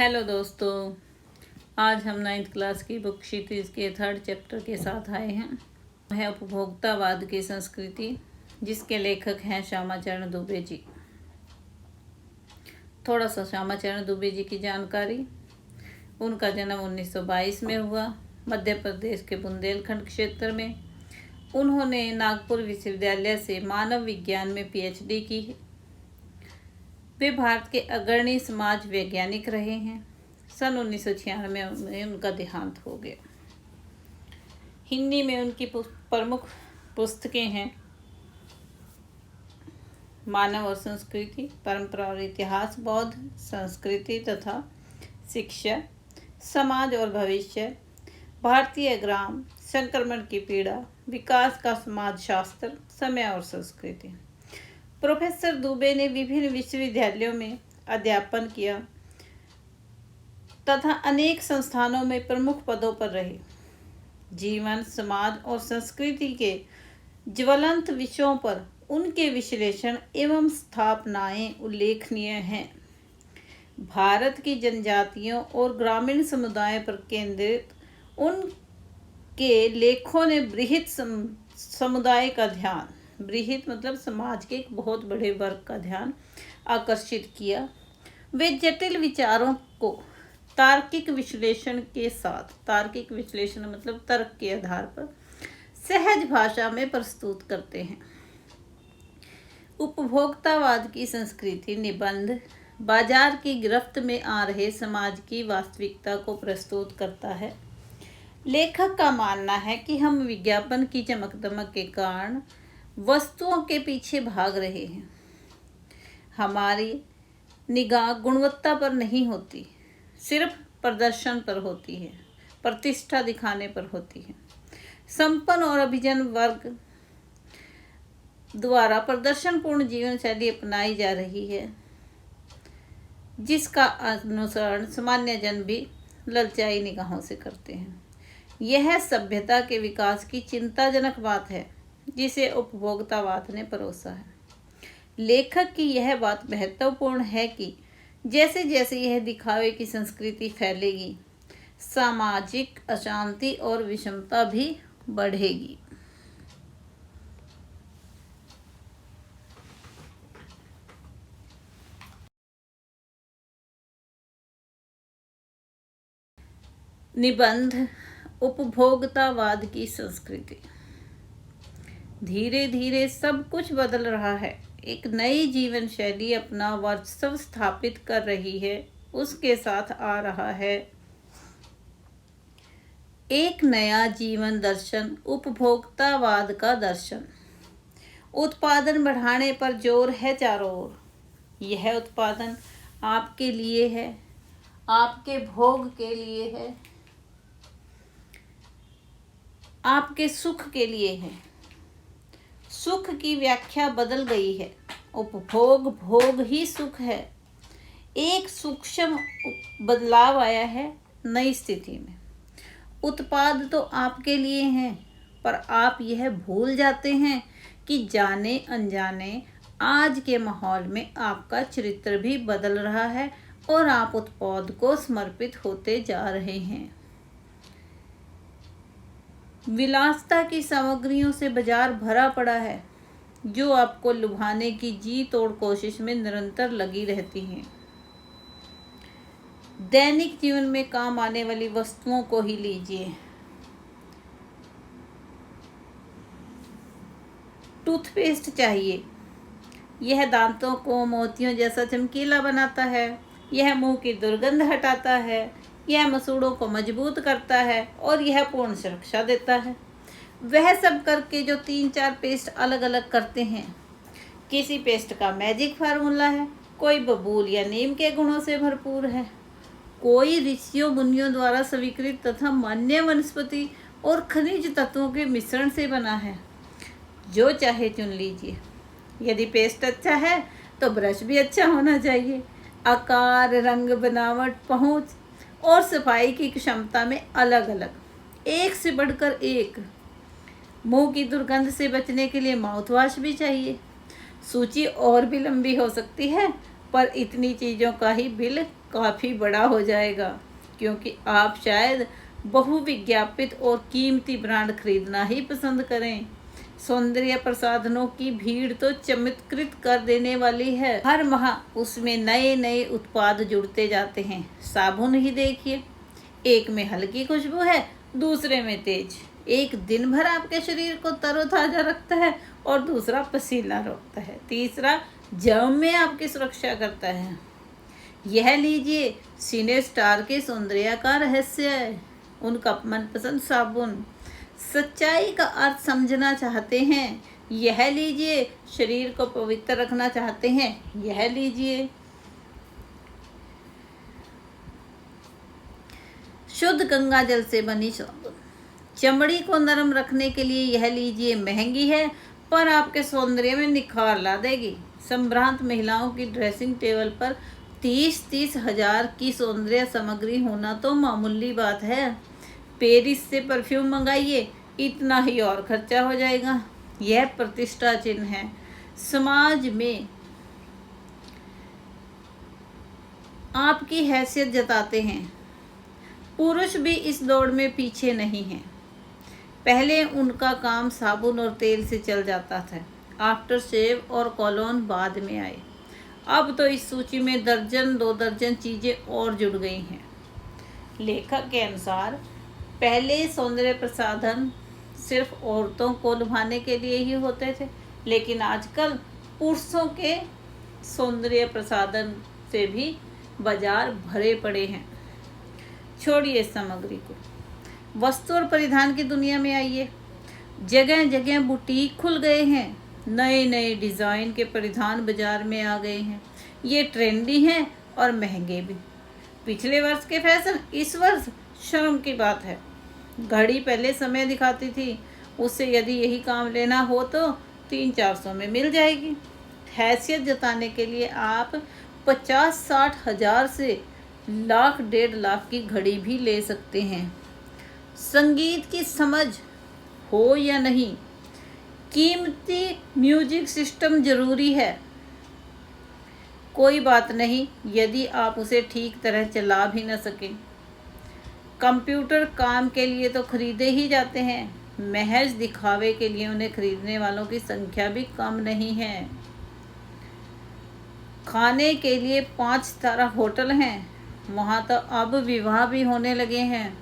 Hello दोस्तों, आज हम 9th क्लास की बुक क्षितिज के 3rd चैप्टर के साथ आए हैं। है उपभोक्तावाद की संस्कृति, जिसके लेखक हैं श्यामाचरण दुबे जी। थोड़ा सा श्यामाचरण दुबे जी की जानकारी। उनका जन्म 1922 में हुआ, मध्य प्रदेश के बुंदेलखंड क्षेत्र में। उन्होंने नागपुर विश्वविद्यालय से मानव विज्ञान में PhD की है। वे भारत के अग्रणी समाज वैज्ञानिक रहे हैं। सन 1996 में उनका देहांत हो गया। हिंदी में उनकी प्रमुख पुस्तकें हैं मानव और संस्कृति, परंपरा और इतिहास, बौद्ध संस्कृति तथा शिक्षा, समाज और भविष्य, भारतीय ग्राम, संक्रमण की पीड़ा, विकास का समाजशास्त्र, समय और संस्कृति। प्रोफेसर दुबे ने विभिन्न विश्वविद्यालयों में अध्यापन किया तथा अनेक संस्थानों में प्रमुख पदों पर रहे। जीवन, समाज और संस्कृति के ज्वलंत विषयों पर उनके विश्लेषण एवं स्थापनाएं उल्लेखनीय हैं। भारत की जनजातियों और ग्रामीण समुदाय पर केंद्रित उनके लेखों ने बृहत समुदाय का ध्यान, बृहत मतलब समाज के एक बहुत बड़े वर्ग का ध्यान आकर्षित किया। वे जटिल विचारों को तार्किक विश्लेषण के साथ, तार्किक विश्लेषण मतलब तर्क के आधार पर सहज भाषा में प्रस्तुत करते हैं। उपभोक्तावाद की संस्कृति निबंध बाजार की गिरफ्त में आ रहे समाज की वास्तविकता को प्रस्तुत करता है। लेखक का मानना है कि हम विज्ञापन की चमक दमक के कारण वस्तुओं के पीछे भाग रहे हैं। हमारी निगाह गुणवत्ता पर नहीं होती, सिर्फ प्रदर्शन पर होती है, प्रतिष्ठा दिखाने पर होती है। संपन्न और अभिजन वर्ग द्वारा प्रदर्शनपूर्ण जीवन शैली अपनाई जा रही है, जिसका अनुसरण सामान्य जन भी ललचाई निगाहों से करते हैं। यह सभ्यता के विकास की चिंताजनक बात है, जिसे उपभोक्तावाद ने परोसा है। लेखक की यह बात महत्वपूर्ण है कि जैसे जैसे यह दिखावे की संस्कृति फैलेगी, सामाजिक अशांति और विषमता भी बढ़ेगी। निबंध उपभोक्तावाद की संस्कृति। धीरे धीरे सब कुछ बदल रहा है। एक नई जीवन शैली अपना वर्चस्व स्थापित कर रही है। उसके साथ आ रहा है एक नया जीवन दर्शन, उपभोक्तावाद का दर्शन। उत्पादन बढ़ाने पर जोर है चारों ओर। यह उत्पादन आपके लिए है, आपके भोग के लिए है, आपके सुख के लिए है। सुख की व्याख्या बदल गई है। उपभोग भोग ही सुख है। एक सूक्ष्म बदलाव आया है नई स्थिति में। उत्पाद तो आपके लिए हैं, पर आप यह भूल जाते हैं कि जाने अनजाने आज के माहौल में आपका चरित्र भी बदल रहा है और आप उत्पाद को समर्पित होते जा रहे हैं। विलासता की सामग्रियों से बाजार भरा पड़ा है, जो आपको लुभाने की जी तोड़ कोशिश में निरंतर लगी रहती हैं। दैनिक जीवन में काम आने वाली वस्तुओं को ही लीजिए। टूथपेस्ट चाहिए, यह दांतों को मोतियों जैसा चमकीला बनाता है, यह मुंह की दुर्गंध हटाता है, यह मसूड़ों को मजबूत करता है और यह पूर्ण सुरक्षा देता है। वह सब करके जो 3-4 पेस्ट अलग अलग करते हैं। किसी पेस्ट का मैजिक फार्मूला है, कोई बबूल या नीम के गुणों से भरपूर है, कोई ऋषियों मुनियों द्वारा स्वीकृत तथा मान्य वनस्पति और खनिज तत्वों के मिश्रण से बना है। जो चाहे चुन लीजिए। यदि पेस्ट अच्छा है तो ब्रश भी अच्छा होना चाहिए। आकार, रंग, बनावट, पहुँच और सफाई की क्षमता में अलग अलग, एक से बढ़कर एक। मुंह की दुर्गंध से बचने के लिए माउथ वॉश भी चाहिए। सूची और भी लंबी हो सकती है, पर इतनी चीज़ों का ही बिल काफ़ी बड़ा हो जाएगा, क्योंकि आप शायद बहुविज्ञापित और कीमती ब्रांड खरीदना ही पसंद करें। सौंदर्य प्रसाधनों की भीड़ तो चमत्कृत कर देने वाली है। हर माह उसमें नए नए उत्पाद जुड़ते जाते हैं। साबुन ही देखिए, एक में हल्की खुशबू है, दूसरे में तेज। एक दिन भर आपके शरीर को तरोताजा रखता है और दूसरा पसीना रोकता है, तीसरा जर्म में आपकी सुरक्षा करता है। यह लीजिए सिने स्टार के सौंदर्य का रहस्य है, उनका मनपसंद साबुन। सच्चाई का अर्थ समझना चाहते हैं, यह लीजिए। शरीर को पवित्र रखना चाहते हैं, यह लीजिए। शुद्ध गंगा जल से बनी साबुन। चमड़ी को नरम रखने के लिए यह लीजिए। महंगी है पर आपके सौंदर्य में निखार ला देगी। संभ्रांत महिलाओं की ड्रेसिंग टेबल पर 30-30 हजार की सौंदर्य सामग्री होना तो मामूली बात है। पेरिस से परफ्यूम मंगाइए, इतना ही और खर्चा हो जाएगा। यह प्रतिष्ठा चिन्ह है, समाज में आपकी हैसियत जताते हैं। पुरुष भी इस दौड़ में पीछे नहीं हैं। पहले उनका काम साबुन और तेल से चल जाता था, आफ्टर शेव और कोलोन बाद में आए। अब तो इस सूची में दर्जन 2 दर्जन चीज़ें और जुड़ गई हैं। लेखक के अनुसार पहले सौंदर्य प्रसाधन सिर्फ औरतों को लुभाने के लिए ही होते थे, लेकिन आजकल पुरुषों के सौंदर्य प्रसाधन से भी बाजार भरे पड़े हैं। छोड़िए इस सामग्री को, वस्त्र और परिधान की दुनिया में आइए। जगह जगह बुटीक खुल गए हैं, नए नए डिज़ाइन के परिधान बाजार में आ गए हैं। ये ट्रेंडी हैं और महंगे भी। पिछले वर्ष के फैशन इस वर्ष शर्म की बात है। घड़ी पहले समय दिखाती थी, उससे यदि यही काम लेना हो तो 300-400 में मिल जाएगी। हैसियत जताने के लिए आप 50-60 हजार से लाख 1.5 लाख की घड़ी भी ले सकते हैं। संगीत की समझ हो या नहीं, कीमती म्यूजिक सिस्टम जरूरी है। कोई बात नहीं यदि आप उसे ठीक तरह चला भी न सकें। कंप्यूटर काम के लिए तो खरीदे ही जाते हैं, महज दिखावे के लिए उन्हें खरीदने वालों की संख्या भी कम नहीं है। खाने के लिए 5 सितारा होटल हैं, वहाँ तो अब विवाह भी होने लगे हैं।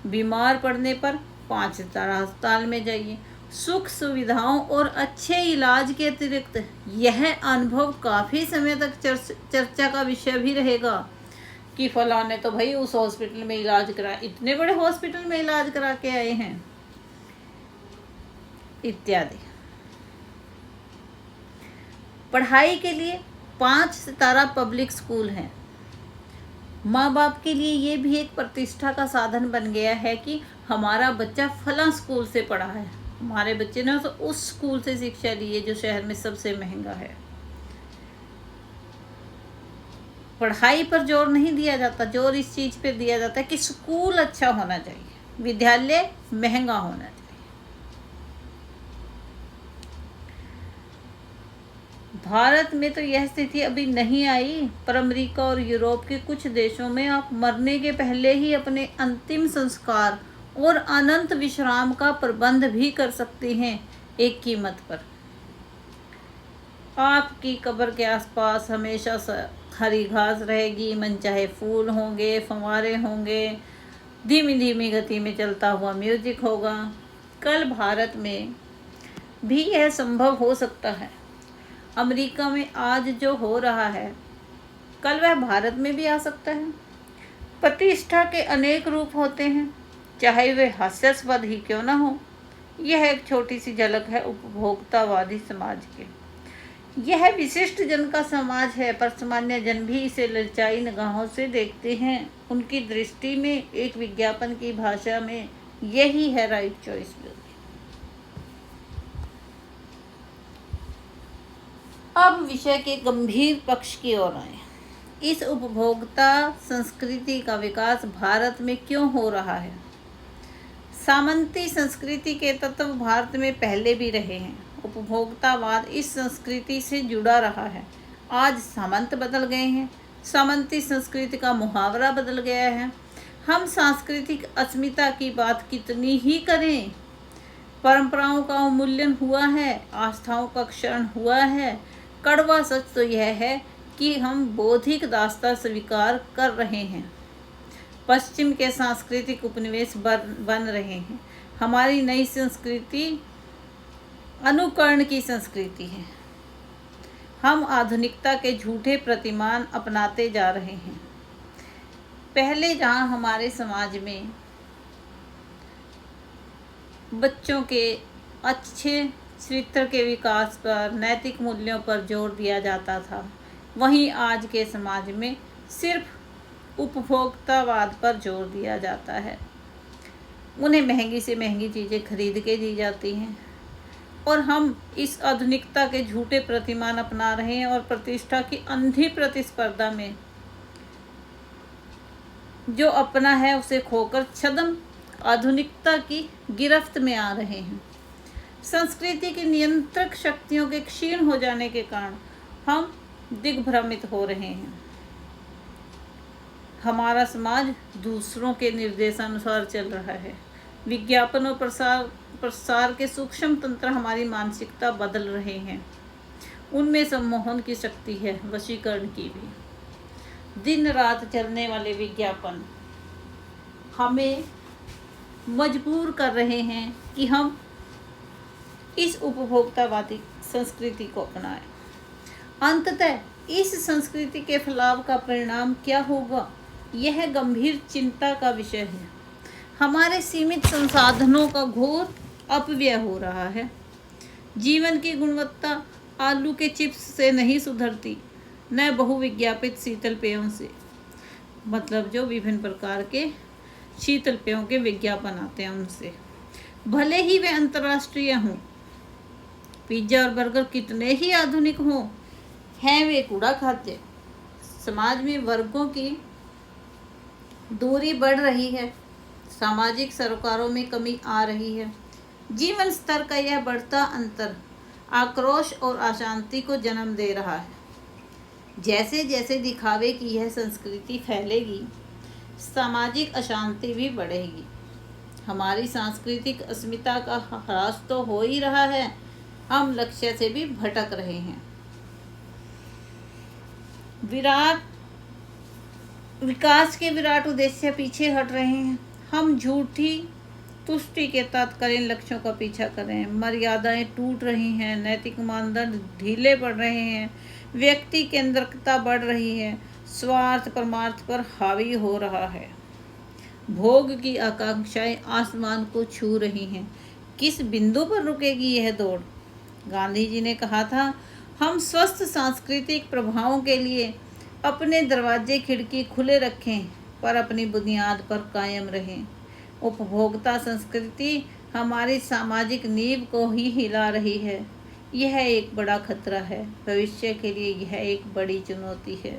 बीमार पड़ने पर 5 सितारा अस्पताल में जाइए। सुख सुविधाओं और अच्छे इलाज के अतिरिक्त यह अनुभव काफ़ी समय तक चर्चा का विषय भी रहेगा कि फलां ने तो भाई उस हॉस्पिटल में इलाज करा, इतने बड़े हॉस्पिटल में इलाज करा के आए हैं, इत्यादि। पढ़ाई के लिए 5 सितारा पब्लिक स्कूल हैं। माँ बाप के लिए ये भी एक प्रतिष्ठा का साधन बन गया है कि हमारा बच्चा फलां स्कूल से पढ़ा है, हमारे बच्चे ने तो उस स्कूल से शिक्षा ली है जो शहर में सबसे महंगा है। पढ़ाई पर जोर नहीं दिया जाता, जोर इस चीज़ पे दिया जाता है कि स्कूल अच्छा होना चाहिए, विद्यालय महंगा होना चाहिए। भारत में तो यह स्थिति अभी नहीं आई, पर अमेरिका और यूरोप के कुछ देशों में आप मरने के पहले ही अपने अंतिम संस्कार और अनंत विश्राम का प्रबंध भी कर सकते हैं एक कीमत पर। आपकी कब्र के आसपास हमेशा हरी घास रहेगी, मनचाहे फूल होंगे, फंवारे होंगे, धीमी धीमी गति में चलता हुआ म्यूजिक होगा। कल भारत में भी यह संभव हो सकता है। अमेरिका में आज जो हो रहा है कल वह भारत में भी आ सकता है। प्रतिष्ठा के अनेक रूप होते हैं, चाहे वे हास्यास्पद ही क्यों न हो। यह एक छोटी सी झलक है उपभोक्तावादी समाज के। यह विशिष्ट जन का समाज है, पर सामान्य जन भी इसे ललचाई निगाहों से देखते हैं। उनकी दृष्टि में एक विज्ञापन की भाषा में यही है राइट चॉइस। अब विषय के गंभीर पक्ष की ओर आए। इस उपभोक्ता संस्कृति का विकास भारत में क्यों हो रहा है? सामंती संस्कृति के तत्व भारत में पहले भी रहे हैं। उपभोक्तावाद इस संस्कृति से जुड़ा रहा है। आज सामंत बदल गए हैं, सामंती संस्कृति का मुहावरा बदल गया है। हम सांस्कृतिक अस्मिता की बात कितनी ही करें, परंपराओं का अवमूल्यन हुआ है, आस्थाओं का क्षरण हुआ है। कड़वा सच तो यह है कि हम बौद्धिक दास्तां स्वीकार कर रहे हैं। पश्चिम के सांस्कृतिक उपनिवेश बन रहे हैं। हमारी नई संस्कृति अनुकरण की संस्कृति है। हम आधुनिकता के झूठे प्रतिमान अपनाते जा रहे हैं। पहले जहाँ हमारे समाज में बच्चों के अच्छे चरित्र के विकास पर, नैतिक मूल्यों पर जोर दिया जाता था, वहीं आज के समाज में सिर्फ उपभोक्तावाद पर जोर दिया जाता है। उन्हें महंगी से महंगी चीज़ें खरीद के दी जाती हैं और हम इस आधुनिकता के झूठे प्रतिमान अपना रहे हैं और प्रतिष्ठा की अंधी प्रतिस्पर्धा में जो अपना है उसे खोकर छद्म आधुनिकता की गिरफ्त में आ रहे हैं। संस्कृति की नियंत्रक शक्तियों के क्षीण हो जाने के कारण हम दिग्भ्रमित हो रहे हैं। हमारा समाज दूसरों के निर्देशानुसार चल रहा है। विज्ञापन और प्रसार के सूक्ष्म तंत्र हमारी मानसिकता बदल रहे हैं। उनमें सम्मोहन की शक्ति है, वशीकरण की भी। दिन रात चलने वाले विज्ञापन हमें मजबूर कर रहे हैं कि हम इस उपभोक्तावादी संस्कृति को अपनाएं। अंततः इस संस्कृति के फैलाव का परिणाम क्या होगा, यह गंभीर चिंता का विषय है। हमारे सीमित संसाधनों का घोर अपव्यय हो रहा है। जीवन की गुणवत्ता आलू के चिप्स से नहीं सुधरती, न बहुविज्ञापित शीतल पेयों से। मतलब जो विभिन्न प्रकार के शीतल पेयों के विज्ञापन आते हैं उनसे, भले ही वे अंतर्राष्ट्रीय हों। पिज्ज़ा और बर्गर कितने ही आधुनिक हों, हैं वे कूड़ा खाद्य। समाज में वर्गों की दूरी बढ़ रही है, सामाजिक सरोकारों में कमी आ रही है। जीवन स्तर का यह बढ़ता अंतर आक्रोश और अशांति को जन्म दे रहा है। जैसे जैसे दिखावे की यह संस्कृति फैलेगी, सामाजिक अशांति भी बढ़ेगी। हमारी सांस्कृतिक अस्मिता का ह्रास तो हो ही रहा है, हम लक्ष्य से भी भटक रहे हैं। विकास के विराट उद्देश्य पीछे हट रहे हैं। हम झूठी तुष्टि के तात्कालिक लक्ष्यों का पीछा कर रहे हैं। मर्यादाएं टूट रही हैं, नैतिक मानदंड ढीले पड़ रहे हैं, व्यक्ति केंद्रिकता बढ़ रही है, स्वार्थ परमार्थ पर हावी हो रहा है, भोग की आकांक्षाएं आसमान को छू रही हैं। किस बिंदु पर रुकेगी यह दौड़? गांधी जी ने कहा था, हम स्वस्थ सांस्कृतिक प्रभावों के लिए अपने दरवाजे खिड़की खुले रखें, पर अपनी बुनियाद पर कायम रहें। उपभोक्ता संस्कृति हमारी सामाजिक नींव को ही हिला रही है। यह एक बड़ा खतरा है। भविष्य के लिए यह एक बड़ी चुनौती है।